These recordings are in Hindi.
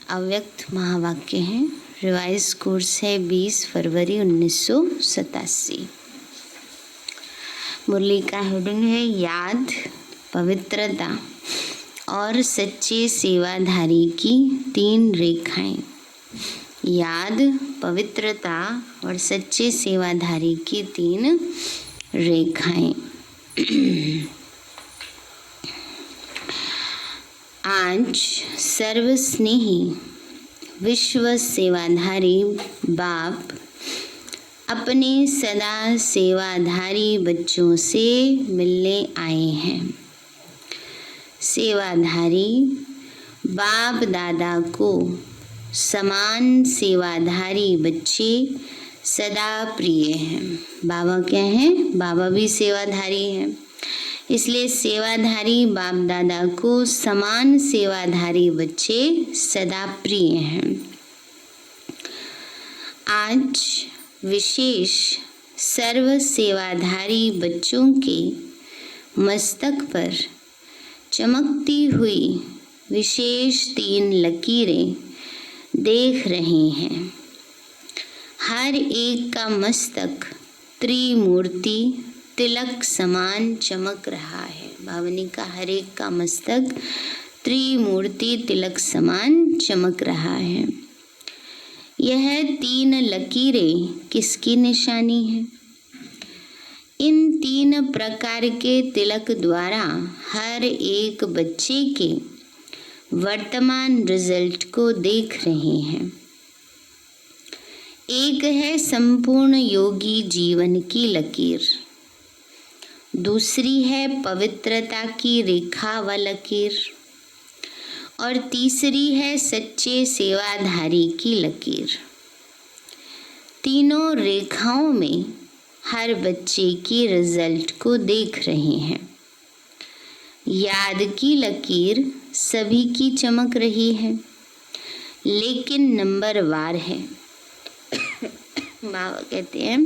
अव्यक्त महावाक्य हैं। रिवाइज कोर्स है 20 फरवरी 1987। मुरली का हेडिंग है याद, पवित्रता और सच्चे सेवाधारी की 3 रेखाएं। याद, पवित्रता और सच्चे सेवाधारी की 3 रेखाएं। आज सर्वस्नेही विश्व सेवाधारी बाप अपने सदा सेवाधारी बच्चों से मिलने आए हैं। सेवाधारी बाप दादा को समान सेवाधारी बच्चे सदा प्रिय हैं। बाबा क्या हैं? बाबा भी सेवाधारी हैं, इसलिए सेवाधारी बाप दादा को समान सेवाधारी बच्चे सदा प्रिय हैं। आज विशेष सर्व सेवाधारी बच्चों के मस्तक पर चमकती हुई विशेष 3 लकीरें देख रहे हैं। हर एक का मस्तक त्रिमूर्ति तिलक समान चमक रहा है। भावनी का हर एक का मस्तक त्रिमूर्ति तिलक समान चमक रहा है। यह 3 लकीरें किसकी निशानी है? इन 3 प्रकार के तिलक द्वारा हर एक बच्चे के वर्तमान रिजल्ट को देख रहे हैं। एक है संपूर्ण योगी जीवन की लकीर, दूसरी है पवित्रता की रेखा व लकीर और तीसरी है सच्चे सेवाधारी की लकीर। तीनों रेखाओं में हर बच्चे की रिजल्ट को देख रहे हैं। याद की लकीर सभी की चमक रही है, लेकिन नंबरवार है। बाबा कहते हैं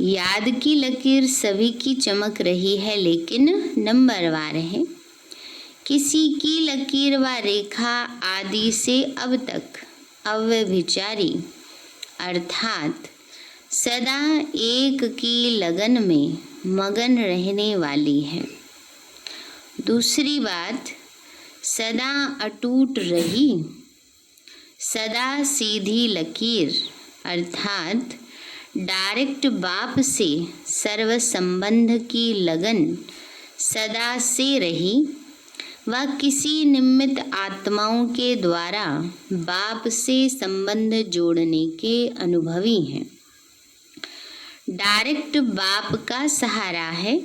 याद की लकीर सभी की चमक रही है, लेकिन नंबरवार है। किसी की लकीर व रेखा आदि से अब तक अव्यभिचारी अर्थात सदा एक की लगन में मगन रहने वाली है। दूसरी बात, सदा अटूट रही सदा सीधी लकीर अर्थात डायरेक्ट बाप से सर्व संबंध की लगन सदा से रही व किसी निमित्त आत्माओं के द्वारा बाप से संबंध जोड़ने के अनुभवी हैं। डायरेक्ट बाप का सहारा है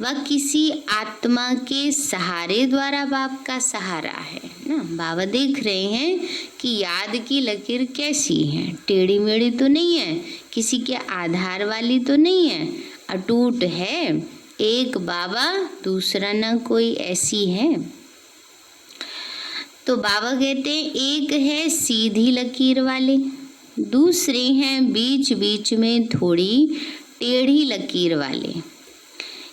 व किसी आत्मा के सहारे द्वारा बाप का सहारा है ना। बाबा देख रहे हैं कि याद की लकीर कैसी है, टेढ़ी मेढ़ी तो नहीं है, किसी के आधार वाली तो नहीं है, अटूट है। एक बाबा दूसरा ना कोई, ऐसी है। तो बाबा कहते हैं एक है सीधी लकीर वाले, दूसरे हैं बीच बीच में थोड़ी टेढ़ी लकीर वाले।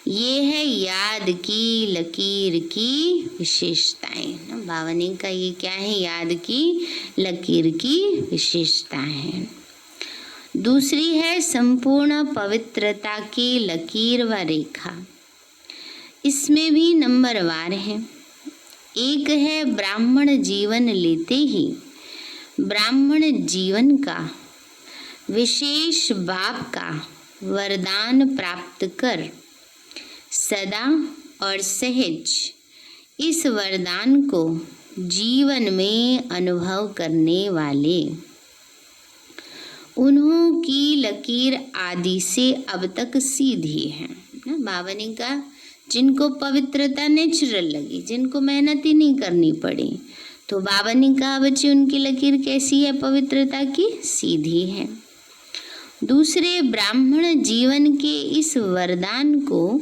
ये है याद की लकीर की विशेषताएं ना। भावनी का ये क्या है? याद की लकीर की विशेषताएं हैं। दूसरी है संपूर्ण पवित्रता की लकीर व रेखा, इसमें भी नंबरवार है। एक है ब्राह्मण जीवन लेते ही ब्राह्मण जीवन का विशेष बाप का वरदान प्राप्त कर सदा और सहज इस वरदान को जीवन में अनुभव करने वाले। उन्हों की लकीर आदि से अब तक सीधी है ना। भावनी का जिनको पवित्रता नेचुरल लगी, जिनको मेहनत ही नहीं करनी पड़ी, तो बाबा ने कहा बच्चे उनकी लकीर कैसी है? पवित्रता की, सीधी है। दूसरे ब्राह्मण जीवन के इस वरदान को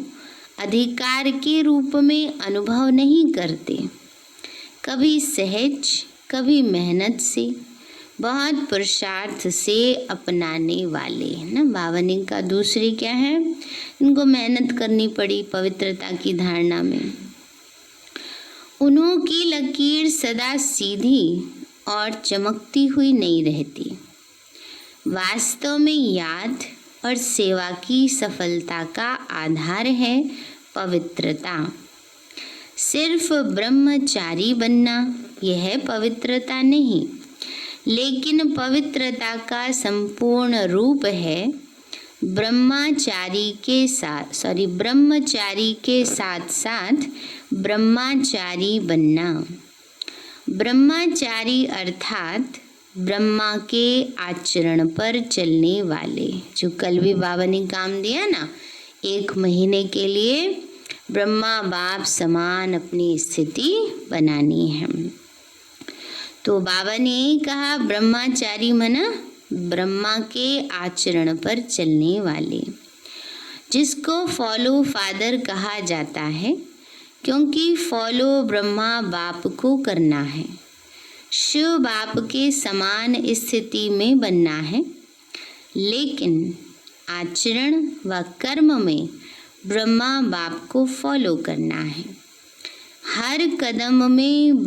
अधिकार के रूप में अनुभव नहीं करते, कभी सहज कभी मेहनत से बहुत पुरुषार्थ से अपनाने वाले है ना। भावनी का दूसरी क्या है? इनको मेहनत करनी पड़ी पवित्रता की धारणा में। उन्हों की लकीर सदा सीधी और चमकती हुई नहीं रहती। वास्तव में याद और सेवा की सफलता का आधार है पवित्रता। सिर्फ ब्रह्मचारी बनना यह पवित्रता नहीं, लेकिन पवित्रता का संपूर्ण रूप है ब्रह्मचारी के साथ साथ ब्रह्मचारी बनना। ब्रह्मचारी अर्थात ब्रह्मा के आचरण पर चलने वाले, जो कल भी बाबा ने काम दिया ना, 1 महीने के लिए ब्रह्मा बाप समान अपनी स्थिति बनानी है। तो बाबा ने यही कहा, ब्रह्मचारी मना ब्रह्मा के आचरण पर चलने वाले, जिसको फॉलो फादर कहा जाता है, क्योंकि फॉलो ब्रह्मा बाप को करना है, शिव बाप के समान स्थिति में बनना है, लेकिन आचरण व कर्म में ब्रह्मा बाप को फॉलो करना है। हर कदम में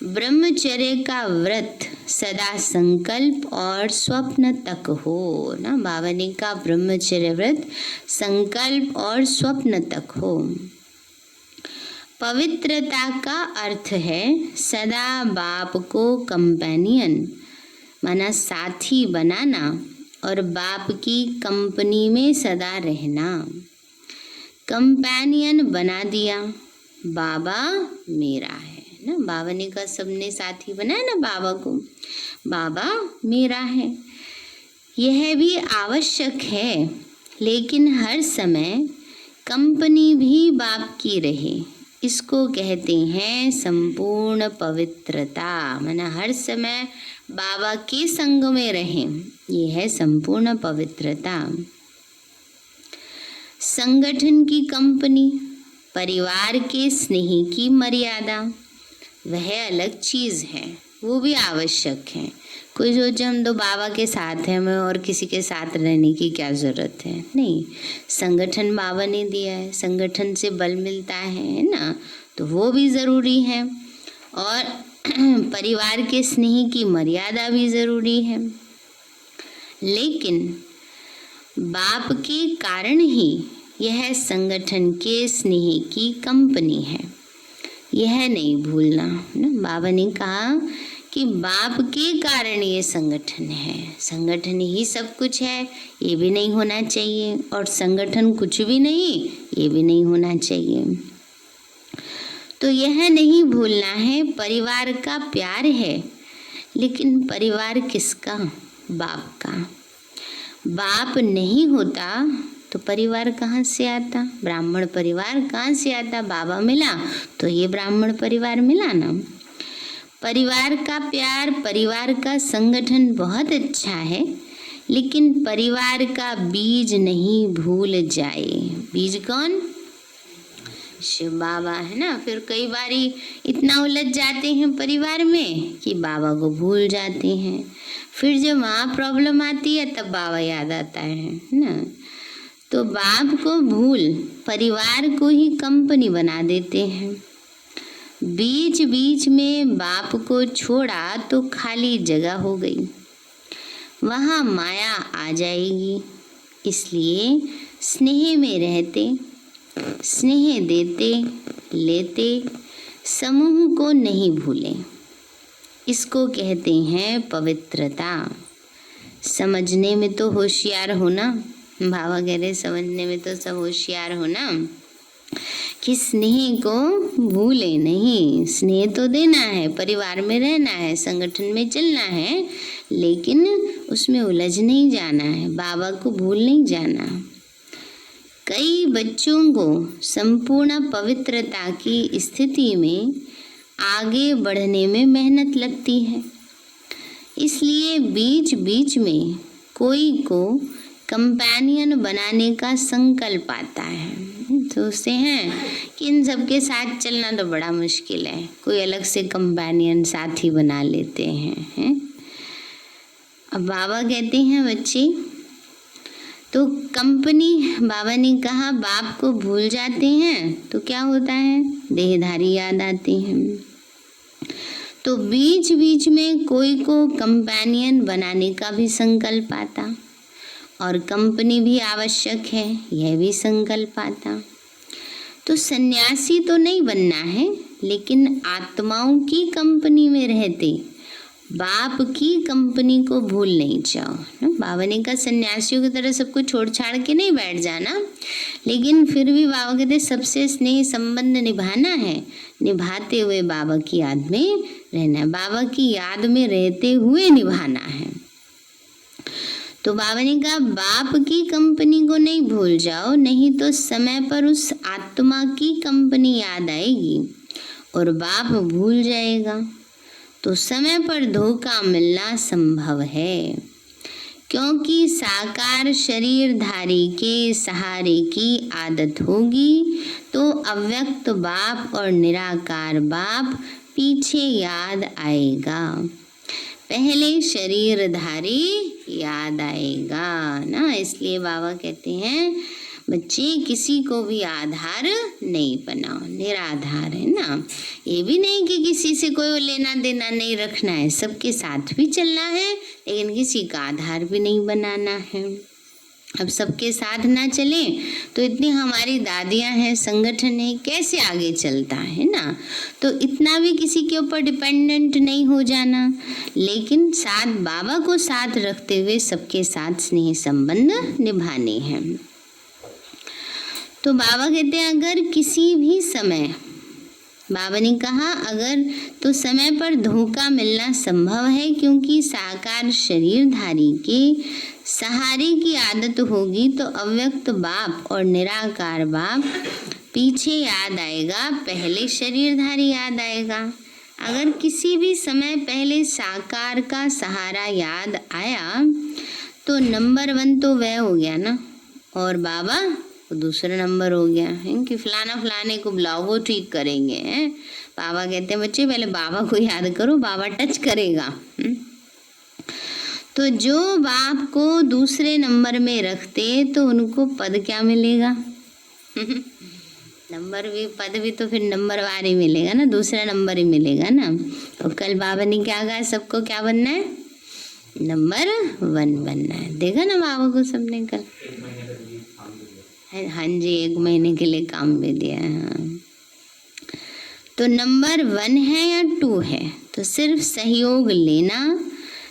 ब्रह्मचर्य का व्रत सदा संकल्प और स्वप्न तक हो ना। बाबा ने कहा ब्रह्मचर्य व्रत संकल्प और स्वप्न तक हो। पवित्रता का अर्थ है सदा बाप को कंपेनियन माना साथी बनाना और बाप की कंपनी में सदा रहना। कंपेनियन बना दिया, बाबा मेरा है ना। बाबा ने कहा सबने साथी बनाया ना बाबा को, बाबा मेरा है। यह भी आवश्यक है, लेकिन हर समय कंपनी भी बाप की रहे, इसको कहते हैं संपूर्ण पवित्रता। माना हर समय बाबा के संग में रहें, ये है संपूर्ण पवित्रता। संगठन की कंपनी, परिवार के स्नेह की मर्यादा, वह अलग चीज़ है, वो भी आवश्यक है। कोई सोचे हम तो बाबा के साथ हैं, हमें और किसी के साथ रहने की क्या ज़रूरत है। नहीं, संगठन बाबा ने दिया है, संगठन से बल मिलता है ना, तो वो भी ज़रूरी है। और परिवार के स्नेह की मर्यादा भी ज़रूरी है, लेकिन बाप के कारण ही यह संगठन के स्नेह की कंपनी है, यह नहीं भूलना ना। बाबा ने कहा कि बाप के कारण ये संगठन है, संगठन ही सब कुछ है, ये भी नहीं होना चाहिए, और संगठन कुछ भी नहीं, ये भी नहीं होना चाहिए। तो यह नहीं भूलना है, परिवार का प्यार है, लेकिन परिवार किसका? बाप का। बाप नहीं होता तो परिवार कहाँ से आता? ब्राह्मण परिवार कहाँ से आता? बाबा मिला तो ये ब्राह्मण परिवार मिला ना। परिवार का प्यार, परिवार का संगठन बहुत अच्छा है, लेकिन परिवार का बीज नहीं भूल जाए। बीज कौन? शिव बाबा है ना। फिर कई बारी इतना उलझ जाते हैं परिवार में कि बाबा को भूल जाते हैं। फिर जब वहाँ प्रॉब्लम आती है तब बाबा याद आता है ना। तो बाप को भूल परिवार को ही कंपनी बना देते हैं। बीच बीच में बाप को छोड़ा तो खाली जगह हो गई, वहाँ माया आ जाएगी। इसलिए स्नेह में रहते, स्नेह देते लेते, समूह को नहीं भूलें। इसको कहते हैं पवित्रता। समझने में तो होशियार होना, बाबा कह रहे समझने में तो सब होशियार होना कि स्नेह को भूले नहीं। स्नेह तो देना है, परिवार में रहना है, संगठन में चलना है, लेकिन उसमें उलझ नहीं जाना है, बाबा को भूल नहीं जाना। कई बच्चों को संपूर्ण पवित्रता की स्थिति में आगे बढ़ने में मेहनत लगती है, इसलिए बीच बीच में कोई को कंपेनियन बनाने का संकल्प आता है। सोचते हैं कि इन सबके साथ चलना तो बड़ा मुश्किल है, कोई अलग से कंपेनियन साथी बना लेते हैं। अब बाबा कहते हैं बच्चे, तो कंपनी, बाबा ने कहा, बाप को भूल जाते हैं तो क्या होता है, देहधारी याद आते हैं। तो बीच बीच में कोई को कंपेनियन बनाने का भी संकल्प आता, और कंपनी भी आवश्यक है, यह भी संकल्प आता। तो सन्यासी तो नहीं बनना है, लेकिन आत्माओं की कंपनी में रहते बाप की कंपनी को भूल नहीं जाओ ना। बाबा ने कहा सन्यासियों की तरह सब कुछ छोड़ छाड़ के नहीं बैठ जाना, लेकिन फिर भी बाबा कहते सबसे स्नेह संबंध निभाना है, निभाते हुए बाबा की याद में रहना है, बाबा की याद में रहते हुए निभाना है। तो बाबा ने कहा बाप की कंपनी को नहीं भूल जाओ, नहीं तो समय पर उस आत्मा की कंपनी याद आएगी और बाप भूल जाएगा, तो समय पर धोखा मिलना संभव है। क्योंकि साकार शरीरधारी के सहारे की आदत होगी तो अव्यक्त बाप और निराकार बाप पीछे याद आएगा, पहले शरीरधारी याद आएगा ना। इसलिए बाबा कहते हैं बच्चे किसी को भी आधार नहीं बनाओ, निराधार है ना। ये भी नहीं कि किसी से कोई लेना देना नहीं रखना है, सबके साथ भी चलना है, लेकिन किसी का आधार भी नहीं बनाना है। अब सबके साथ ना चले तो इतनी हमारी दादियां हैं, संगठन है, कैसे आगे चलता है ना। तो इतना भी किसी के ऊपर डिपेंडेंट नहीं हो जाना, लेकिन साथ बाबा को साथ रखते हुए सबके साथ स्नेह संबंध निभाने हैं। तो बाबा कहते हैं अगर किसी भी समय, बाबा ने कहा अगर तो समय पर धोखा मिलना संभव है, क्योंकि साकार शरीरधारी के सहारे की आदत होगी तो अव्यक्त बाप और निराकार बाप पीछे याद आएगा, पहले शरीरधारी याद आएगा। अगर किसी भी समय पहले साकार का सहारा याद आया तो नंबर 1 तो वह हो गया ना, और बाबा तो दूसरा नंबर हो गया है कि फलाना फलाने को बुलाओ, वो ठीक करेंगे हैं। बाबा कहते हैं बच्चे पहले बाबा को याद करो, बाबा टच करेगा। तो जो बाप को दूसरे नंबर में रखते तो उनको पद क्या मिलेगा नंबर भी, पद भी तो फिर नंबर वार ही मिलेगा ना, दूसरा नंबर ही मिलेगा ना। और कल बाबा ने क्या कहा, सबको क्या बनना है, नंबर 1 बनना है। देखा ना बाबा को सबने कल, हाँ जी 1 महीने के लिए काम भी दिया है। हाँ। तो नंबर 1 है या 2 है, तो सिर्फ सहयोग लेना,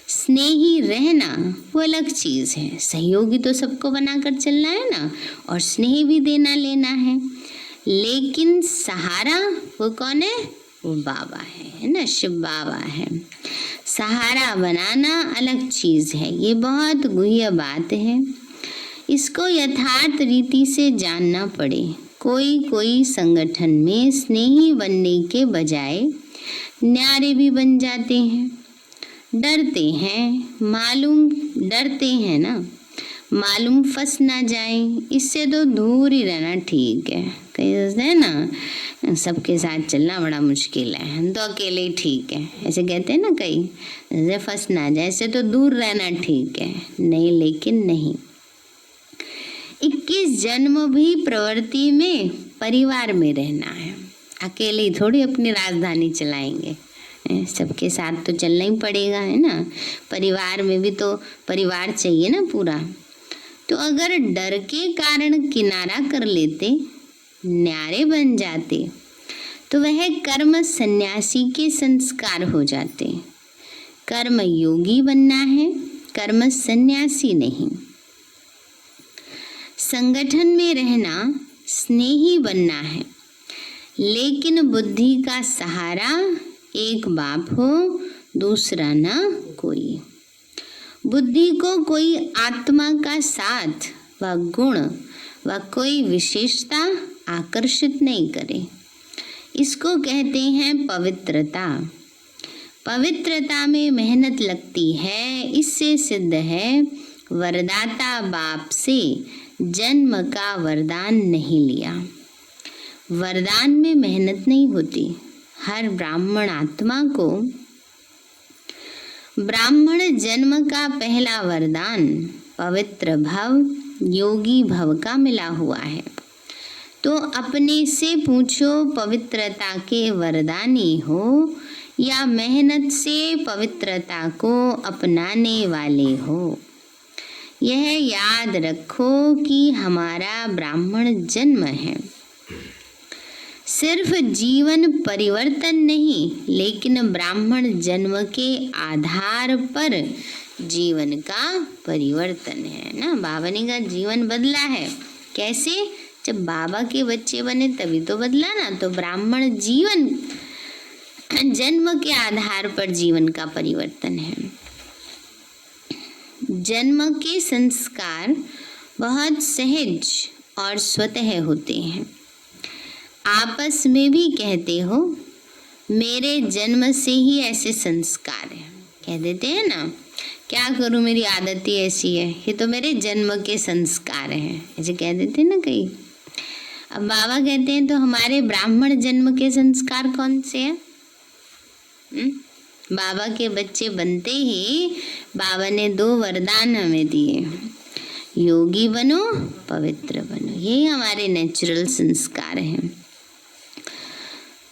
स्नेही रहना वो अलग चीज़ है। सहयोगी तो सबको बनाकर चलना है ना, और स्नेह भी देना लेना है, लेकिन सहारा वो कौन है, वो बाबा है ना, शिव बाबा है। सहारा बनाना अलग चीज़ है, ये बहुत गुह्य बात है, इसको यथार्थ रीति से जानना पड़े। कोई संगठन में स्नेही बनने के बजाय न्यारे भी बन जाते हैं, डरते हैं ना, मालूम फंस ना जाए, इससे तो दूर ही रहना ठीक है। कई सोचते हैं ना सबके साथ चलना बड़ा मुश्किल है, हम तो अकेले ही ठीक है, ऐसे कहते हैं ना कई, जैसे फंस ना जाए, इससे तो दूर रहना ठीक है। नहीं, लेकिन नहीं, 21 जन्म भी प्रवृत्ति में परिवार में रहना है, अकेले ही थोड़ी अपनी राजधानी चलाएंगे, सबके साथ तो चलना ही पड़ेगा है ना। परिवार में भी तो परिवार चाहिए ना पूरा। तो अगर डर के कारण किनारा कर लेते, न्यारे बन जाते, तो वह कर्म सन्यासी के संस्कार हो जाते। कर्म योगी बनना है, कर्म सन्यासी नहीं। संगठन में रहना, स्नेही बनना है, लेकिन बुद्धि का सहारा एक बाप हो, दूसरा ना कोई। बुद्धि को कोई आत्मा का साथ व गुण व कोई विशेषता आकर्षित नहीं करे, इसको कहते हैं पवित्रता। पवित्रता में मेहनत लगती है, इससे सिद्ध है वरदाता बाप से जन्म का वरदान नहीं लिया। वरदान में मेहनत नहीं होती। हर ब्राह्मण आत्मा को ब्राह्मण जन्म का पहला वरदान पवित्र भव, योगी भव का मिला हुआ है। तो अपने से पूछो पवित्रता के वरदानी हो या मेहनत से पवित्रता को अपनाने वाले हो। यह याद रखो कि हमारा ब्राह्मण जन्म है। सिर्फ जीवन परिवर्तन नहीं, लेकिन ब्राह्मण जन्म के आधार पर जीवन का परिवर्तन है ना। बाबा ने का जीवन बदला है। कैसे? जब बाबा के बच्चे बने तभी तो बदला ना। तो ब्राह्मण जीवन जन्म के आधार पर जीवन का परिवर्तन है। जन्म के संस्कार बहुत सहज और स्वतः होते हैं। आपस में भी कहते हो मेरे जन्म से ही ऐसे संस्कार हैं। कह देते हैं ना, क्या करूं मेरी आदत ही ऐसी है, ये तो मेरे जन्म के संस्कार हैं, ऐसे कह देते हैं ना कई। अब बाबा कहते हैं तो हमारे ब्राह्मण जन्म के संस्कार कौन से हैं? बाबा के बच्चे बनते ही बाबा ने 2 वरदान हमें दिए, योगी बनो, पवित्र बनो। यही हमारे नेचुरल संस्कार हैं।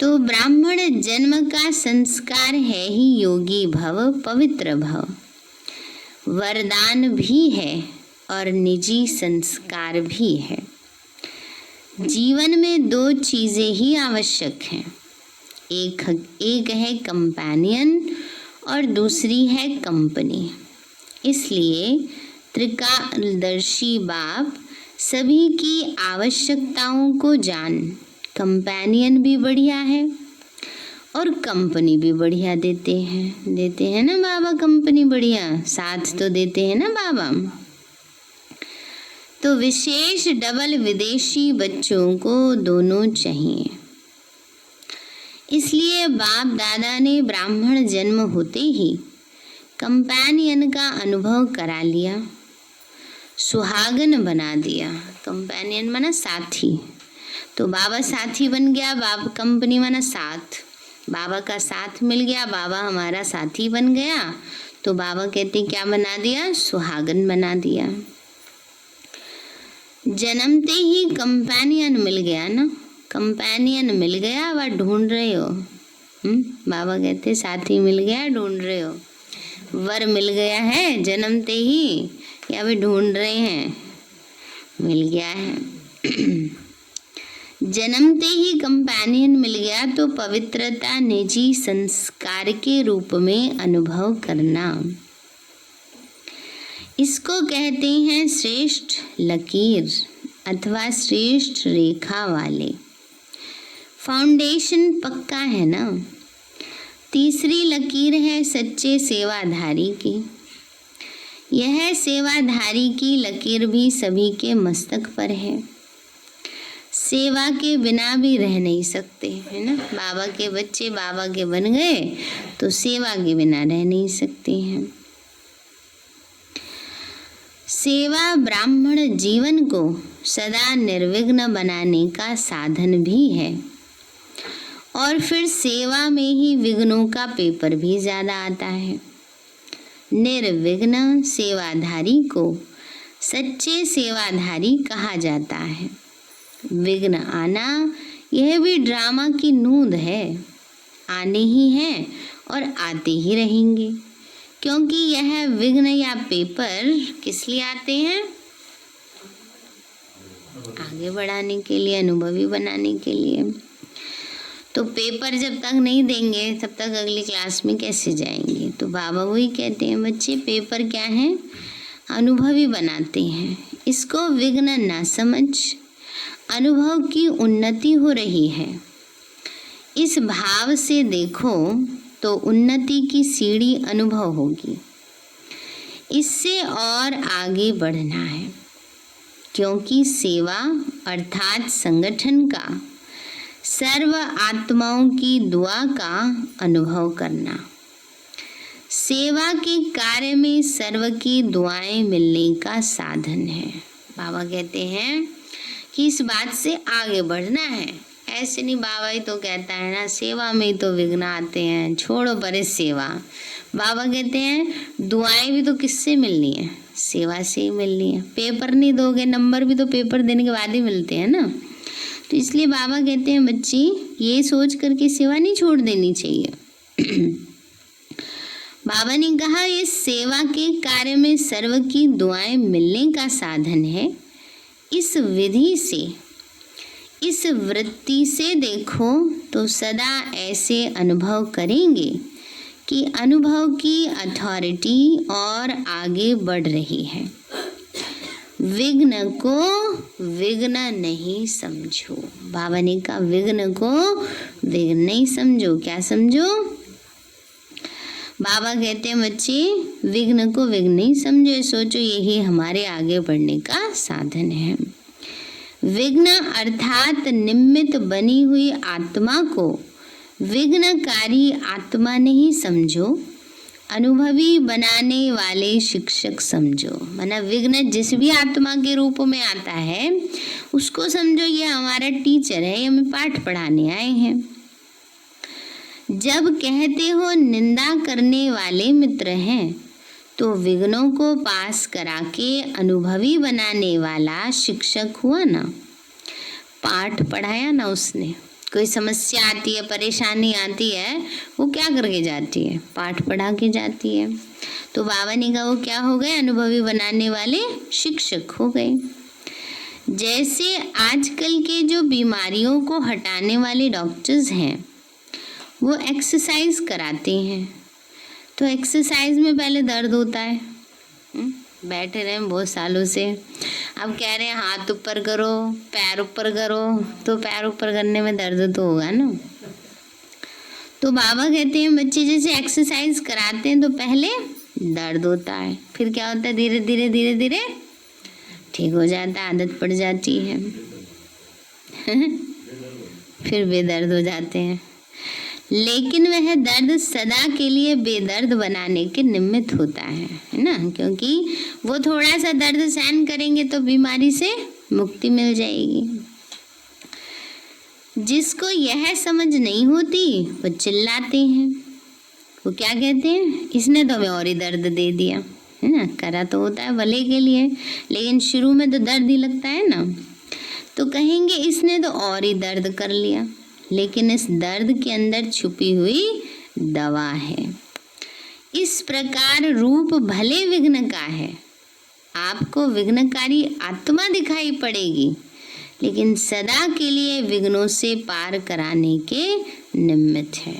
तो ब्राह्मण जन्म का संस्कार है ही योगी भव, पवित्र भव। वरदान भी है और निजी संस्कार भी है। जीवन में 2 चीजें ही आवश्यक हैं। एक है कंपेनियन और दूसरी है कंपनी। इसलिए त्रिकालदर्शी बाप सभी की आवश्यकताओं को जान कंपेनियन भी बढ़िया है और कंपनी भी बढ़िया देते हैं ना बाबा। कंपनी बढ़िया साथ तो देते हैं ना बाबा। तो विशेष डबल विदेशी बच्चों को दोनों चाहिए। इसलिए बाप दादा ने ब्राह्मण जन्म होते ही कंपेनियन का अनुभव करा लिया, सुहागन बना दिया। कंपेनियन माना साथी, तो बाबा साथी बन गया। बाबा कंपनी माना साथ, बाबा का साथ मिल गया, बाबा हमारा साथी बन गया। तो बाबा कहते क्या बना दिया? सुहागन बना दिया। जन्मते ही कंपेनियन मिल गया ना, कंपेनियन मिल गया, वह ढूंढ रहे हो। बाबा कहते साथी मिल गया, ढूंढ रहे हो। वर मिल गया है जन्मते ही या वे ढूंढ रहे हैं? मिल गया है। जन्मते ही कंपेनियन मिल गया तो पवित्रता निजी संस्कार के रूप में अनुभव करना, इसको कहते हैं श्रेष्ठ लकीर अथवा श्रेष्ठ रेखा वाले। फाउंडेशन पक्का है ना। तीसरी लकीर है सच्चे सेवाधारी की। यह सेवाधारी की लकीर भी सभी के मस्तक पर है। सेवा के बिना भी रह नहीं सकते, है ना। बाबा के बच्चे बाबा के बन गए तो सेवा के बिना रह नहीं सकते हैं। सेवा ब्राह्मण जीवन को सदा निर्विघ्न बनाने का साधन भी है। और फिर सेवा में ही विघ्नों का पेपर भी ज़्यादा आता है। निर्विघ्न सेवाधारी को सच्चे सेवाधारी कहा जाता है। विघ्न आना यह भी ड्रामा की नूंद है। आने ही हैं और आते ही रहेंगे, क्योंकि यह विघ्न या पेपर किस लिए आते हैं? आगे बढ़ाने के लिए, अनुभवी बनाने के लिए। तो पेपर जब तक नहीं देंगे तब तक अगली क्लास में कैसे जाएंगे? तो बाबा वही कहते हैं बच्चे पेपर क्या है? अनुभवी बनाते हैं। इसको विघ्न ना समझ, अनुभव की उन्नति हो रही है इस भाव से देखो तो उन्नति की सीढ़ी अनुभव होगी। इससे और आगे बढ़ना है, क्योंकि सेवा अर्थात संगठन का, सर्व आत्माओं की दुआ का अनुभव करना, सेवा के कार्य में सर्व की दुआएं मिलने का साधन है। बाबा कहते हैं कि इस बात से आगे बढ़ना है। ऐसे नहीं बाबा ही तो कहता है ना सेवा में तो विघ्न आते हैं, छोड़ो परे सेवा। बाबा कहते हैं दुआएं भी तो किससे मिलनी है? सेवा से ही मिलनी है। पेपर नहीं दोगे, नंबर भी तो पेपर देने के बाद ही मिलते हैं ना। तो इसलिए बाबा कहते हैं बच्ची ये सोच करके सेवा नहीं छोड़ देनी चाहिए। बाबा ने कहा ये सेवा के कार्य में सर्व की दुआएं मिलने का साधन है। इस विधि से, इस वृत्ति से देखो तो सदा ऐसे अनुभव करेंगे कि अनुभव की अथॉरिटी और आगे बढ़ रही है। विघ्न को विघ्न नहीं समझो। बाबा ने कहा विघ्न को विघ्न नहीं समझो। क्या समझो? बाबा कहते हैं बच्चे विघ्न को विघ्न नहीं समझो, सोचो यही हमारे आगे बढ़ने का साधन है। विघ्न अर्थात निमित्त बनी हुई आत्मा को विघ्नकारी आत्मा नहीं समझो, अनुभवी बनाने वाले शिक्षक समझो। माना विघ्न जिस भी आत्मा के रूप में आता है उसको समझो ये हमारा टीचर है, ये हमें पाठ पढ़ाने आए हैं। जब कहते हो निंदा करने वाले मित्र हैं तो विघ्नों को पास करा के अनुभवी बनाने वाला शिक्षक हुआ ना, पाठ पढ़ाया ना उसने। कोई समस्या आती है, परेशानी आती है, वो क्या करके जाती है? पाठ पढ़ा के जाती है। तो बाबा ने कहा वो क्या हो गए? अनुभवी बनाने वाले शिक्षक हो गए। जैसे आजकल के जो बीमारियों को हटाने वाले डॉक्टर्स हैं वो एक्सरसाइज कराते हैं। तो एक्सरसाइज में पहले दर्द होता है, बैठे रहे बहुत सालों से, अब कह रहे हैं हाथ ऊपर करो, पैर ऊपर करो, तो पैर ऊपर करने में दर्द तो होगा ना। तो बाबा कहते हैं बच्चे जैसे एक्सरसाइज कराते हैं तो पहले दर्द होता है, फिर क्या होता है धीरे धीरे धीरे धीरे ठीक हो जाता है, आदत पड़ जाती है फिर बेदर्द हो जाते हैं। लेकिन वह दर्द सदा के लिए बेदर्द बनाने के निमित्त होता है ना, क्योंकि वो थोड़ा सा दर्द सहन करेंगे तो बीमारी से मुक्ति मिल जाएगी। जिसको यह समझ नहीं होती वो चिल्लाते हैं, वो क्या कहते हैं? इसने तो हमें और ही दर्द दे दिया, है ना। करा तो होता है भले के लिए, लेकिन शुरू में तो दर्द ही लगता है ना। तो कहेंगे इसने तो और ही दर्द कर लिया, लेकिन इस दर्द के अंदर छुपी हुई दवा है। इस प्रकार रूप भले विघ्न का है, आपको विघ्नकारी आत्मा दिखाई पड़ेगी, लेकिन सदा के लिए विघ्नों से पार कराने के निमित्त है।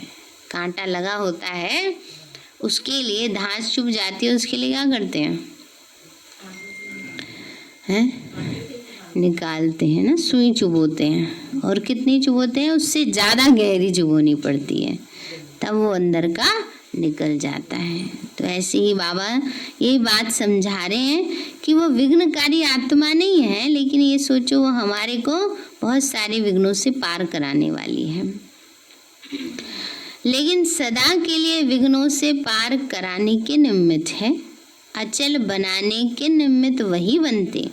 कांटा लगा होता है, उसके लिए धांस चुभ जाती है, उसके लिए क्या करते हैं? निकालते हैं ना, सुई चुभोते हैं, और कितनी चुभोते हैं? उससे ज़्यादा गहरी चुभोनी पड़ती है, तब वो अंदर का निकल जाता है। तो ऐसे ही बाबा ये बात समझा रहे हैं कि वो विघ्नकारी आत्मा नहीं है, लेकिन ये सोचो वो हमारे को बहुत सारे विघ्नों से पार कराने वाली है। लेकिन सदा के लिए विघ्नों से पार कराने के निमित्त है, अचल बनाने के निमित्त वही बनते।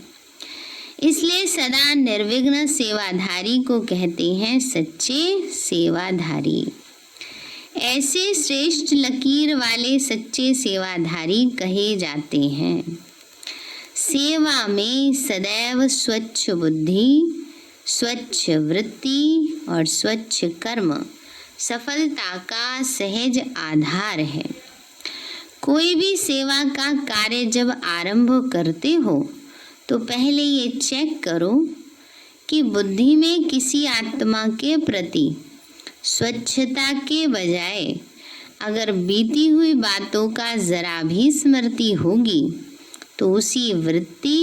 इसलिए सदा निर्विघ्न सेवाधारी को कहते हैं सच्चे सेवाधारी। ऐसे श्रेष्ठ लकीर वाले सच्चे सेवाधारी कहे जाते हैं। सेवा में सदैव स्वच्छ बुद्धि, स्वच्छ वृत्ति और स्वच्छ कर्म सफलता का सहज आधार है। कोई भी सेवा का कार्य जब आरंभ करते हो तो पहले ये चेक करो कि बुद्धि में किसी आत्मा के प्रति स्वच्छता के बजाय अगर बीती हुई बातों का जरा भी स्मृति होगी तो उसी वृत्ति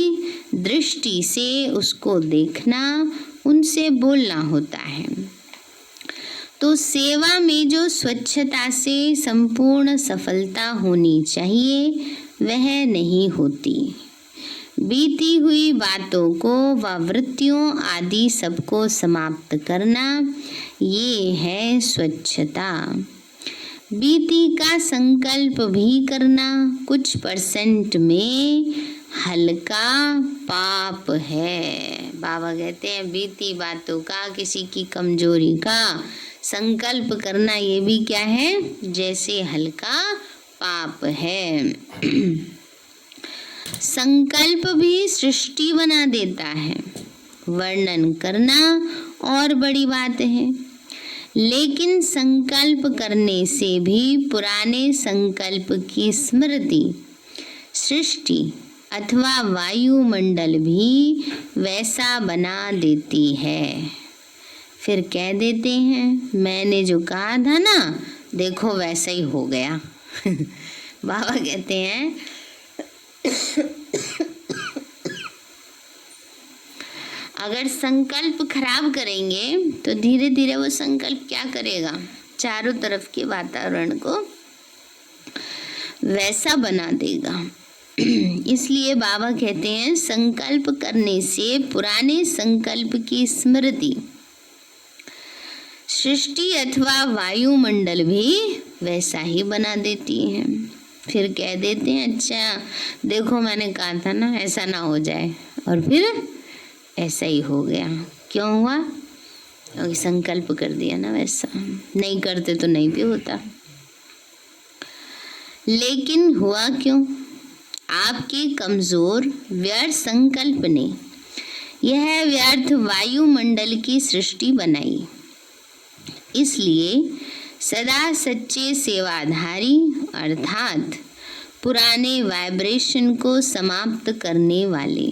दृष्टि से उसको देखना, उनसे बोलना होता है। तो सेवा में जो स्वच्छता से संपूर्ण सफलता होनी चाहिए वह नहीं होती। बीती हुई बातों को व वृत्तियों आदि सबको समाप्त करना, ये है स्वच्छता। बीती का संकल्प भी करना कुछ % में हल्का पाप है। बाबा कहते हैं बीती बातों का, किसी की कमजोरी का संकल्प करना ये भी क्या है? जैसे हल्का पाप है। संकल्प भी सृष्टि बना देता है। वर्णन करना और बड़ी बात है, लेकिन संकल्प करने से भी पुराने संकल्प की स्मृति सृष्टि अथवा वायुमंडल भी वैसा बना देती है। फिर कह देते हैं मैंने जो कहा था ना, देखो वैसा ही हो गया। बाबा कहते हैं अगर संकल्प खराब करेंगे तो धीरे धीरे वो संकल्प क्या करेगा, चारों तरफ के वातावरण को वैसा बना देगा। इसलिए बाबा कहते हैं संकल्प करने से पुराने संकल्प की स्मृति सृष्टि अथवा वायुमंडल भी वैसा ही बना देती है। फिर कह देते हैं अच्छा देखो मैंने कहा था ना ऐसा ना हो जाए, और फिर ऐसा ही हो गया। क्यों हुआ? क्योंकि संकल्प कर दिया ना वैसा, नहीं करते तो नहीं भी होता। लेकिन हुआ क्यों? आपके कमजोर व्यर्थ संकल्प ने यह व्यर्थ वायुमंडल की सृष्टि बनाई। इसलिए सदा सच्चे सेवाधारी अर्थात पुराने वाइब्रेशन को समाप्त करने वाले,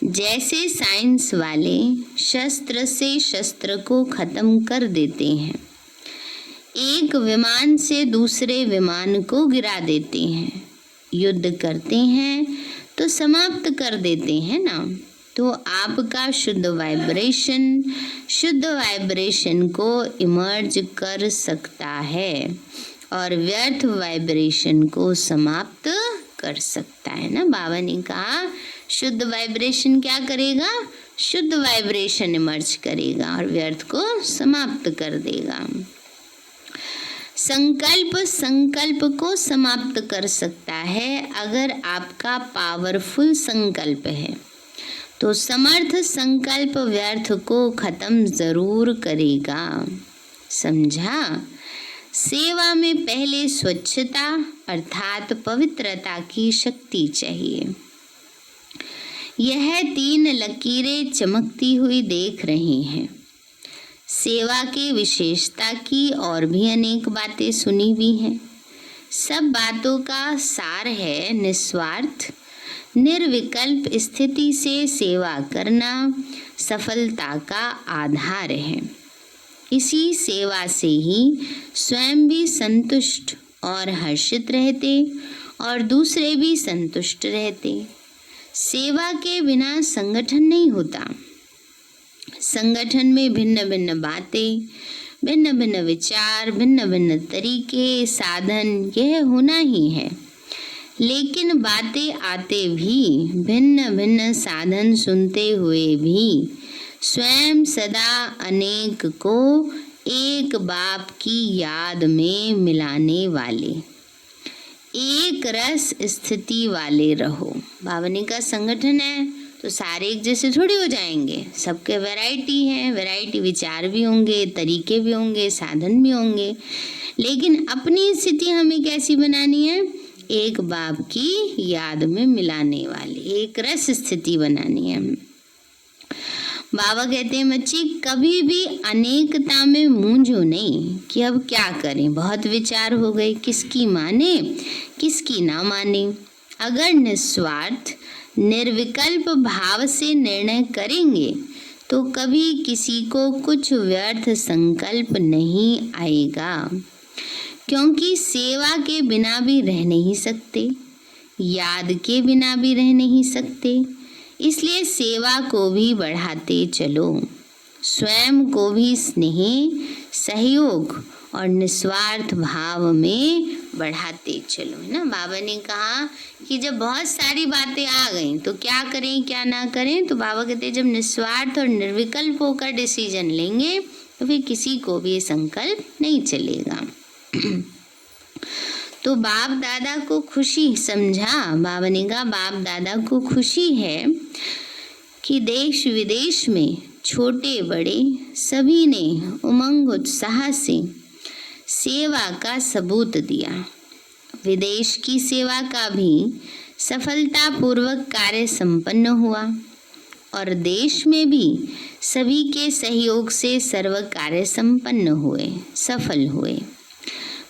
जैसे साइंस वाले शस्त्र से शस्त्र को खत्म कर देते हैं, एक विमान से दूसरे विमान को गिरा देते हैं, युद्ध करते हैं तो समाप्त कर देते हैं ना। तो आपका शुद्ध वाइब्रेशन को इमर्ज कर सकता है और व्यर्थ वाइब्रेशन को समाप्त कर सकता है ना। बाबा ने कहा शुद्ध वाइब्रेशन क्या करेगा? शुद्ध वाइब्रेशन इमर्ज करेगा और व्यर्थ को समाप्त कर देगा। संकल्प को समाप्त कर सकता है। अगर आपका पावरफुल संकल्प है तो समर्थ संकल्प व्यर्थ को खत्म जरूर करेगा। समझा? सेवा में पहले स्वच्छता अर्थात पवित्रता की शक्ति चाहिए। यह 3 लकीरें चमकती हुई देख रही हैं। सेवा के विशेषता की और भी अनेक बातें सुनी भी हैं। सब बातों का सार है निस्वार्थ निर्विकल्प स्थिति से सेवा करना सफलता का आधार है। इसी सेवा से ही स्वयं भी संतुष्ट और हर्षित रहते और दूसरे भी संतुष्ट रहते। सेवा के बिना संगठन नहीं होता। संगठन में भिन्न भिन्न बातें, भिन्न भिन्न विचार, भिन्न भिन्न तरीके, साधन, यह होना ही है। लेकिन बातें आते भी, भिन्न भिन्न साधन सुनते हुए भी स्वयं सदा अनेक को एक बाप की याद में मिलाने वाले, एक रस स्थिति वाले रहो। बाबा का संगठन है तो सारे एक जैसे थोड़ी हो जाएंगे। सबके वैरायटी है, वैरायटी विचार भी होंगे, तरीके भी होंगे, साधन भी होंगे। लेकिन अपनी स्थिति हमें कैसी बनानी है? एक बाप की याद में मिलाने वाली, एक रस स्थिति बनानी है। बाबा कहते हैं बच्ची कभी भी अनेकता में मूंझो नहीं कि अब क्या करें, बहुत विचार हो गए, किसकी माने किसकी ना माने। अगर निस्वार्थ निर्विकल्प भाव से निर्णय करेंगे तो कभी किसी को कुछ व्यर्थ संकल्प नहीं आएगा, क्योंकि सेवा के बिना भी रह नहीं सकते, याद के बिना भी रह नहीं सकते। इसलिए सेवा को भी बढ़ाते चलो, स्वयं को भी स्नेह, सहयोग और निस्वार्थ भाव में बढ़ाते चलो, है ना। बाबा ने कहा कि जब बहुत सारी बातें आ गई तो क्या करें क्या ना करें, तो बाबा कहते हैं जब निस्वार्थ और निर्विकल्प होकर डिसीजन लेंगे तो फिर किसी को भी ये संकल्प नहीं चलेगा। तो बाप दादा को खुशी, समझा? बाबा ने कहा बाप दादा को खुशी है कि देश विदेश में छोटे बड़े सभी ने उमंग उत्साह से सेवा का सबूत दिया। विदेश की सेवा का भी सफलतापूर्वक कार्य संपन्न हुआ और देश में भी सभी के सहयोग से सर्व कार्य संपन्न हुए, सफल हुए।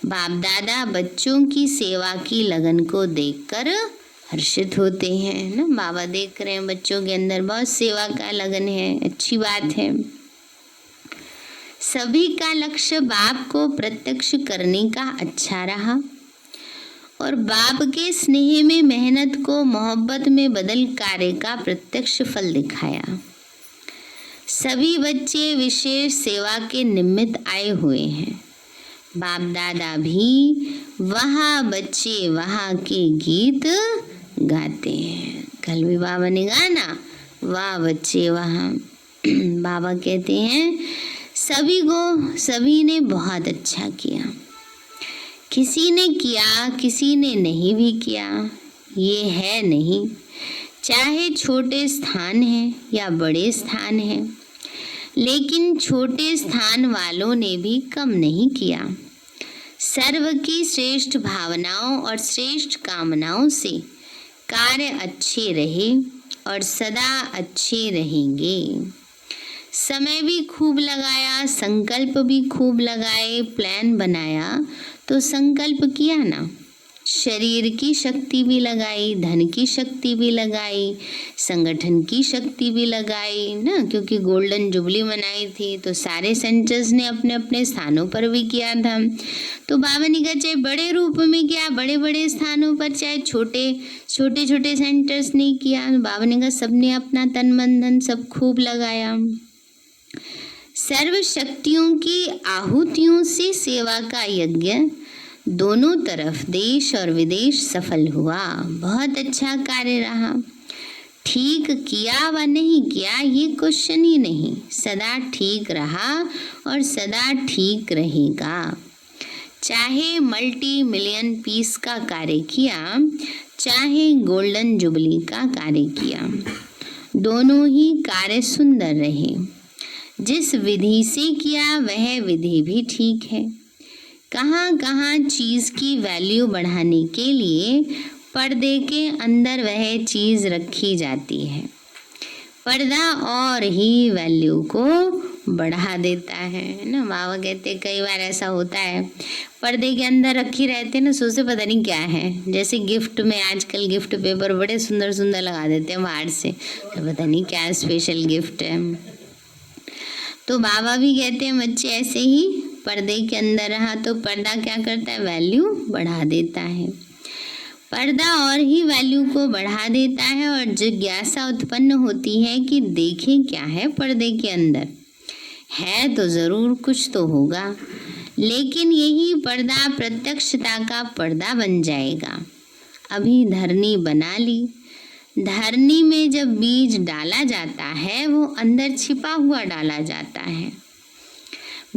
बाप दादा बच्चों की सेवा की लगन को देखकर हर्षित होते हैं ना। बाबा देख रहे हैं बच्चों के अंदर बहुत सेवा का लगन है, अच्छी बात है। सभी का लक्ष्य बाप को प्रत्यक्ष करने का अच्छा रहा और बाप के स्नेह में मेहनत को मोहब्बत में बदल कार्य का प्रत्यक्ष फल दिखाया। सभी बच्चे विशेष सेवा के निमित्त आए हुए हैं। बाप दादा भी वहाँ बच्चे वहाँ के गीत गाते हैं। कल भी बाबा ने गाया ना, वाह बच्चे वहाँ। बाबा कहते हैं सभी ने बहुत अच्छा किया। किसी ने किया, किसी ने नहीं भी किया, ये है नहीं। चाहे छोटे स्थान हैं या बड़े स्थान हैं, लेकिन छोटे स्थान वालों ने भी कम नहीं किया। सर्व की श्रेष्ठ भावनाओं और श्रेष्ठ कामनाओं से कार्य अच्छे रहे और सदा अच्छे रहेंगे। समय भी खूब लगाया, संकल्प भी खूब लगाए, प्लान बनाया तो संकल्प किया ना, शरीर की शक्ति भी लगाई, धन की शक्ति भी लगाई, संगठन की शक्ति भी लगाई ना, क्योंकि गोल्डन जुबली मनाई थी तो सारे सेंटर्स ने अपने अपने स्थानों पर भी किया था। तो बाबा ने कहा चाहे बड़े रूप में किया, बड़े बड़े स्थानों पर, चाहे छोटे छोटे सेंटर्स ने किया। बाबा ने कहा सबने अपना तन मन धन सब खूब लगाया। सर्व शक्तियों की आहुतियों से सेवा का यज्ञ दोनों तरफ देश और विदेश सफल हुआ। बहुत अच्छा कार्य रहा। ठीक किया व नहीं किया ये क्वेश्चन ही नहीं, सदा ठीक रहा और सदा ठीक रहेगा। चाहे मल्टी मिलियन पीस का कार्य किया, चाहे गोल्डन जुबली का कार्य किया, दोनों ही कार्य सुंदर रहे। जिस विधि से किया वह विधि भी ठीक है। कहाँ कहाँ चीज़ की वैल्यू बढ़ाने के लिए पर्दे के अंदर वह चीज़ रखी जाती है। पर्दा और ही वैल्यू को बढ़ा देता है ना। बाबा कहते कई बार ऐसा होता है, पर्दे के अंदर रखी रहते ना, सोचते पता नहीं क्या है। जैसे गिफ्ट में आजकल गिफ्ट पेपर बड़े सुंदर सुंदर लगा देते हैं बाहर से, तो पता नहीं क्या स्पेशल गिफ्ट है। तो बाबा भी कहते हैं बच्चे ऐसे ही पर्दे के अंदर रहा तो पर्दा क्या करता है, वैल्यू बढ़ा देता है। पर्दा और ही वैल्यू को बढ़ा देता है और जिज्ञासा उत्पन्न होती है कि देखें क्या है पर्दे के अंदर। है तो ज़रूर कुछ तो होगा, लेकिन यही पर्दा प्रत्यक्षता का पर्दा बन जाएगा। अभी धरनी बना ली, धरनी में जब बीज डाला जाता है वो अंदर छिपा हुआ डाला जाता है।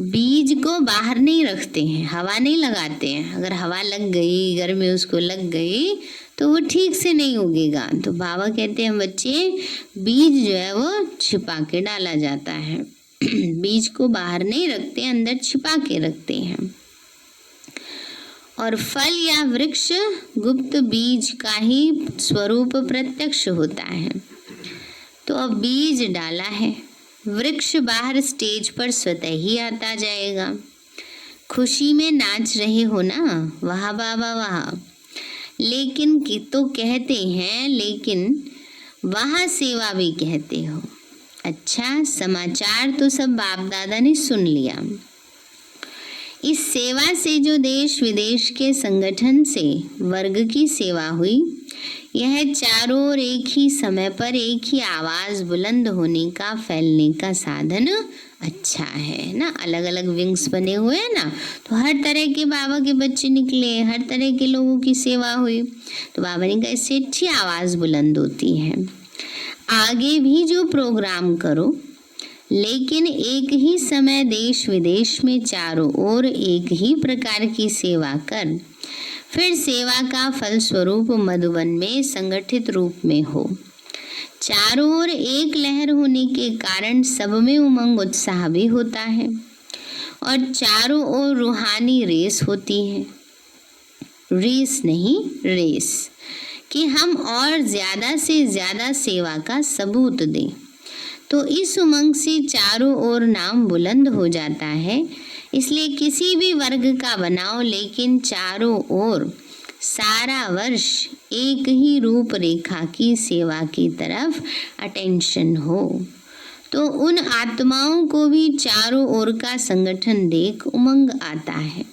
बीज को बाहर नहीं रखते हैं, हवा नहीं लगाते हैं। अगर हवा लग गई, गर्मी उसको लग गई तो वो ठीक से नहीं उगेगा। तो बाबा कहते हैं बच्चे बीज जो है वो छिपा के डाला जाता है। बीज को बाहर नहीं रखते, अंदर छिपा के रखते हैं। और फल या वृक्ष गुप्त बीज का ही स्वरूप प्रत्यक्ष होता है। तो अब बीज डाला है, वृक्ष बाहर स्टेज पर स्वतः ही आता जाएगा। खुशी में नाच रहे हो ना, वाह बाबा वाह। लेकिन तो कहते हैं, लेकिन वहाँ सेवा भी कहते हो। अच्छा, समाचार तो सब बाप दादा ने सुन लिया। इस सेवा से जो देश विदेश के संगठन से वर्ग की सेवा हुई, यह चारों ओर एक ही समय पर एक ही आवाज़ बुलंद होने का, फैलने का साधन अच्छा है ना। अलग अलग विंग्स बने हुए हैं ना, तो हर तरह के बाबा के बच्चे निकले, हर तरह के लोगों की सेवा हुई। तो बाबा ने कहा इससे अच्छी आवाज़ बुलंद होती है। आगे भी जो प्रोग्राम करो, लेकिन एक ही समय देश विदेश में चारों ओर एक ही प्रकार की सेवा कर, फिर सेवा का फल स्वरूप मधुबन में संगठित रूप में हो। चारों ओर एक लहर होने के कारण सब में उमंग उत्साह भी होता है और चारों ओर रूहानी रेस होती है। रेस नहीं, रेस। कि हम और ज़्यादा से ज़्यादा सेवा का सबूत दें। तो इस उमंग से चारों ओर नाम बुलंद हो जाता है। इसलिए किसी भी वर्ग का बनाओ, लेकिन चारों ओर सारा वर्ष एक ही रूपरेखा की सेवा की तरफ अटेंशन हो। तो उन आत्माओं को भी चारों ओर का संगठन देख उमंग आता है,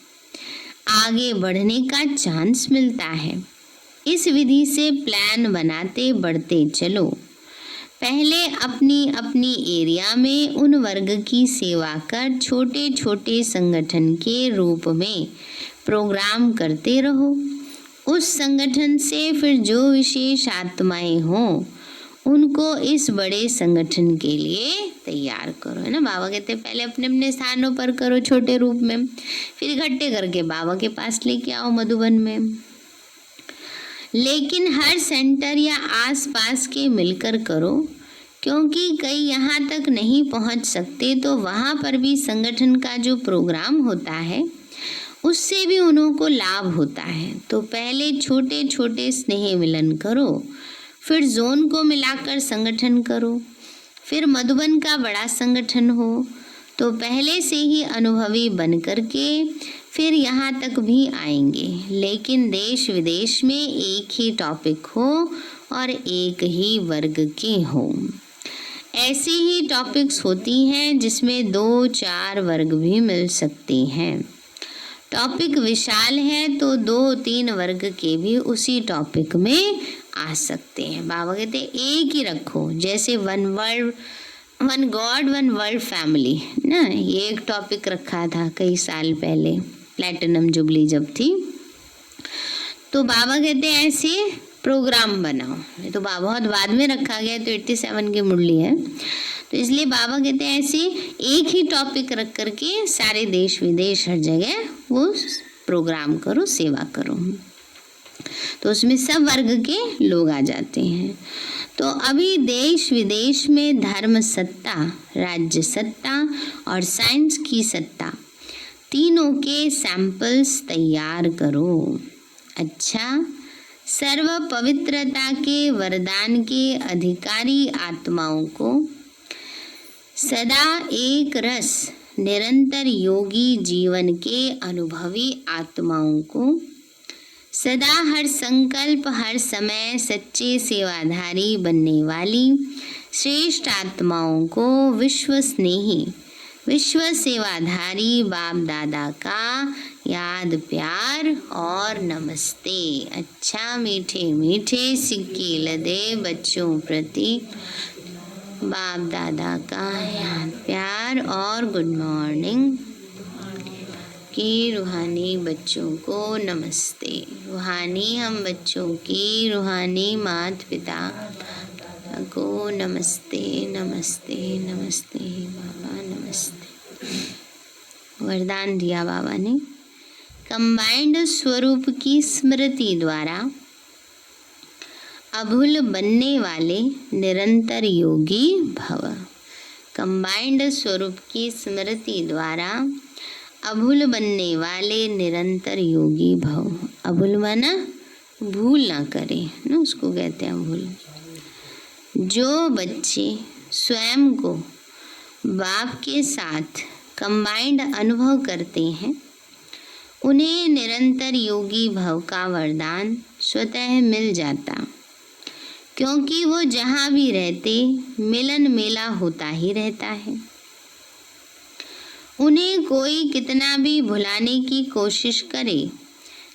आगे बढ़ने का चांस मिलता है। इस विधि से प्लान बनाते बढ़ते चलो। पहले अपनी अपनी एरिया में उन वर्ग की सेवा कर छोटे छोटे संगठन के रूप में प्रोग्राम करते रहो। उस संगठन से फिर जो विशेष आत्माएं हों उनको इस बड़े संगठन के लिए तैयार करो, है ना। बाबा कहते हैं पहले अपने अपने स्थानों पर करो छोटे रूप में, फिर इकट्ठे करके बाबा के पास लेके आओ मधुबन में। लेकिन हर सेंटर या आसपास के मिलकर करो, क्योंकि कई यहाँ तक नहीं पहुँच सकते, तो वहाँ पर भी संगठन का जो प्रोग्राम होता है उससे भी उनको लाभ होता है। तो पहले छोटे छोटे स्नेह मिलन करो, फिर जोन को मिलाकर संगठन करो, फिर मधुबन का बड़ा संगठन हो। तो पहले से ही अनुभवी बन करके फिर यहाँ तक भी आएंगे, लेकिन देश विदेश में एक ही टॉपिक हो और एक ही वर्ग के हो। ऐसी ही टॉपिक्स होती हैं जिसमें 2-4 वर्ग भी मिल सकते हैं। टॉपिक विशाल है तो 2-3 वर्ग के भी उसी टॉपिक में आ सकते हैं। बाबा कहते एक ही रखो, जैसे one world one God one world family ना, ये एक टॉपिक रखा था कई साल पहले प्लैटिनम जुबली जब थी। तो बाबा कहते हैं ऐसे प्रोग्राम बनाओ। ये तो बाबा बहुत बाद में रखा गया, तो 87 की मुरली है, तो इसलिए बाबा कहते हैं ऐसे एक ही टॉपिक रख करके सारे देश विदेश हर जगह वो प्रोग्राम करो, सेवा करो। तो उसमें सब वर्ग के लोग आ जाते हैं। तो अभी देश विदेश में धर्म सत्ता, राज्य सत्ता और साइंस की सत्ता तीनों के सैंपल्स तैयार करो। अच्छा, सर्व पवित्रता के वरदान के अधिकारी आत्माओं को, सदा एक रस निरंतर योगी जीवन के अनुभवी आत्माओं को, सदा हर संकल्प हर समय सच्चे सेवाधारी बनने वाली श्रेष्ठ आत्माओं को विश्व स्नेही विश्व सेवाधारी बाप दादा का याद प्यार और नमस्ते। अच्छा, मीठे मीठे सिक्के लदे बच्चों प्रति बाप दादा का याद प्यार और गुड मॉर्निंग की रूहानी बच्चों को नमस्ते। रूहानी हम बच्चों की रूहानी माता पिता को नमस्ते नमस्ते नमस्ते बाबा नमस्ते। वरदान दिया बाबा ने, कंबाइंड स्वरूप की स्मृति द्वारा अभूल बनने वाले निरंतर योगी भव। कंबाइंड स्वरूप की स्मृति द्वारा अभूल बनने वाले निरंतर योगी भव। अभूल माना भूल ना करे ना, उसको कहते हैं भूल। जो बच्चे स्वयं को बाप के साथ कंबाइंड अनुभव करते हैं उन्हें निरंतर योगी भव का वरदान स्वतः मिल जाता, क्योंकि वो जहाँ भी रहते मिलन मेला होता ही रहता है। उन्हें कोई कितना भी भुलाने की कोशिश करे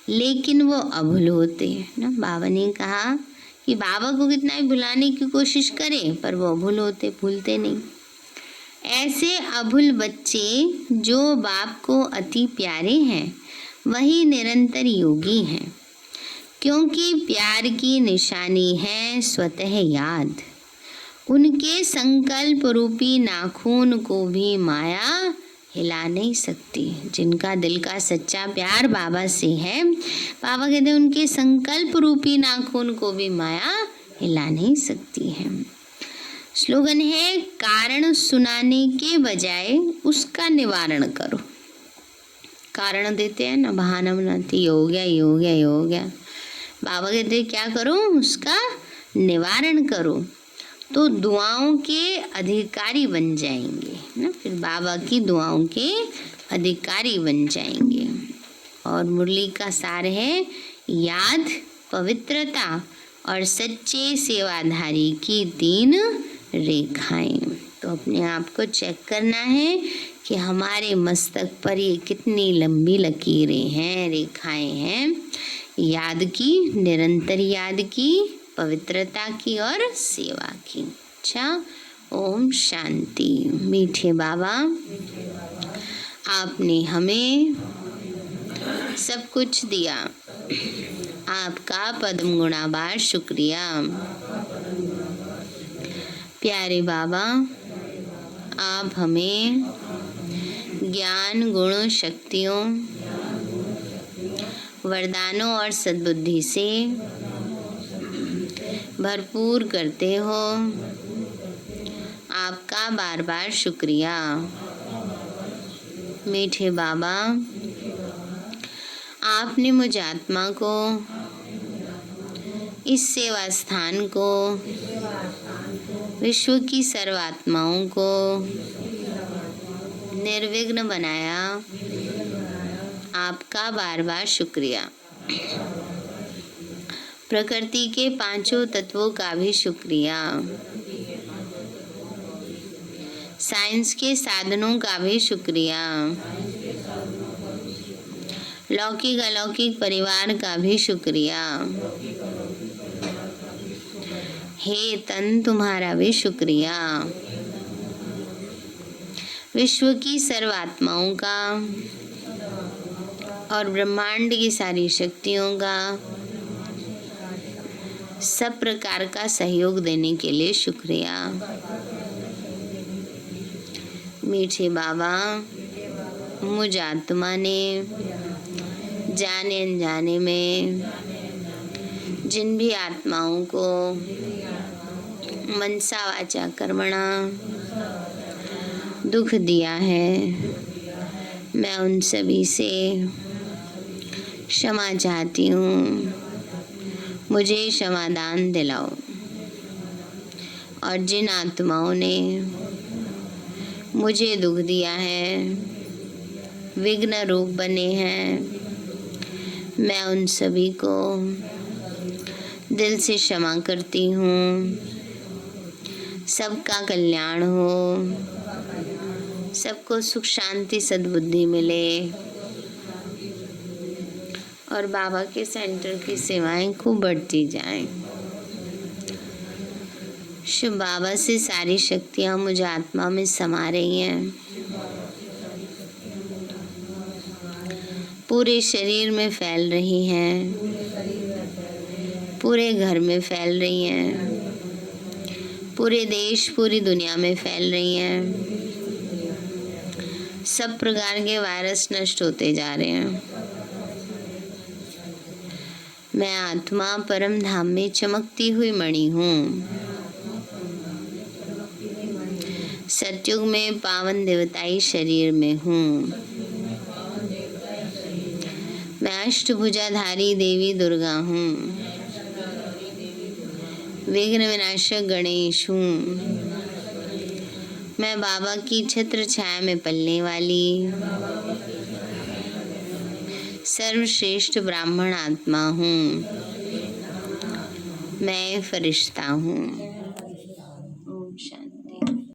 लेकिन वो अभूल होते हैं ना। बाबा ने कहा कि बाबा को कितना भी भुलाने की कोशिश करे पर वो अभूल होते, भूलते नहीं। ऐसे अभूल बच्चे जो बाप को अति प्यारे हैं वही निरंतर योगी हैं, क्योंकि प्यार की निशानी है स्वतः याद। उनके संकल्प रूपी नाखून को भी माया हिला नहीं सकती। जिनका दिल का सच्चा प्यार बाबा से है, बाबा कहते हैं उनके संकल्प रूपी नाखून को भी माया हिला नहीं सकती है। स्लोगन है, कारण सुनाने के बजाय उसका निवारण करो। कारण देते हैं ना, बहाना बनाते, ये हो गया ये हो गया ये हो गया, बाबा कहते हैं क्या करो, उसका निवारण करो, तो दुआओं के अधिकारी बन जाएंगे ना, फिर बाबा की दुआओं के अधिकारी बन जाएंगे। और मुरली का सार है याद, पवित्रता और सच्चे सेवाधारी की 3 रेखाएं। तो अपने आप को चेक करना है कि हमारे मस्तक पर ये कितनी लंबी लकीरें हैं, रेखाएं हैं, याद की, निरंतर याद की, पवित्रता की और सेवा की। अच्छा, ओम शांति। मीठे बाबा, आपने हमें सब कुछ दिया, आपका पद्म गुणाबार शुक्रिया। प्यारे बाबा, आप हमें ज्ञान, गुण, शक्तियों, वरदानों और सद्बुद्धि से भरपूर करते हो, आपका बार बार शुक्रिया। मीठे बाबा, आपने मुझ आत्मा को, इस सेवा स्थान को, विश्व की सर्व आत्माओं को निर्विघ्न बनाया, आपका बार बार शुक्रिया। प्रकृति के 5 तत्वों का भी शुक्रिया, साइंस के साधनों का भी शुक्रिया, लौकिक अलौकिक परिवार का भी शुक्रिया, हे तन तुम्हारा भी शुक्रिया, विश्व की सर्व आत्माओं का और ब्रह्मांड की सारी शक्तियों का सब प्रकार का सहयोग देने के लिए शुक्रिया। मीठे बाबा, मुझ आत्मा ने जाने अनजाने में जिन भी आत्माओं को मनसा वाचा कर्मणा दुख दिया है, मैं उन सभी से क्षमा चाहती हूँ, मुझे क्षमादान दिलाओ। और जिन आत्माओं ने मुझे दुख दिया है, विघ्न रूप बने हैं, मैं उन सभी को दिल से क्षमा करती हूँ। सबका कल्याण हो, सबको सुख शांति सद्बुद्धि मिले और बाबा के सेंटर की सेवाएं खूब बढ़ती जाएं। शिव बाबा से सारी शक्तियाँ मुझ आत्मा में समा रही हैं, पूरे शरीर में फैल रही हैं, पूरे घर में फैल रही हैं, पूरे देश पूरी दुनिया में फैल रही हैं। सब प्रकार के वायरस नष्ट होते जा रहे हैं। मैं आत्मा परम धाम में चमकती हुई मणि हूँ। सतयुग में पावन देवताई शरीर में हूँ। मैं अष्टभुजाधारी देवी दुर्गा हूँ। विघ्न विनाशक गणेश हूँ। मैं बाबा की छत्र छाया में पलने वाली सर्वश्रेष्ठ ब्राह्मण आत्मा हूँ। मैं फरिश्ता हूँ।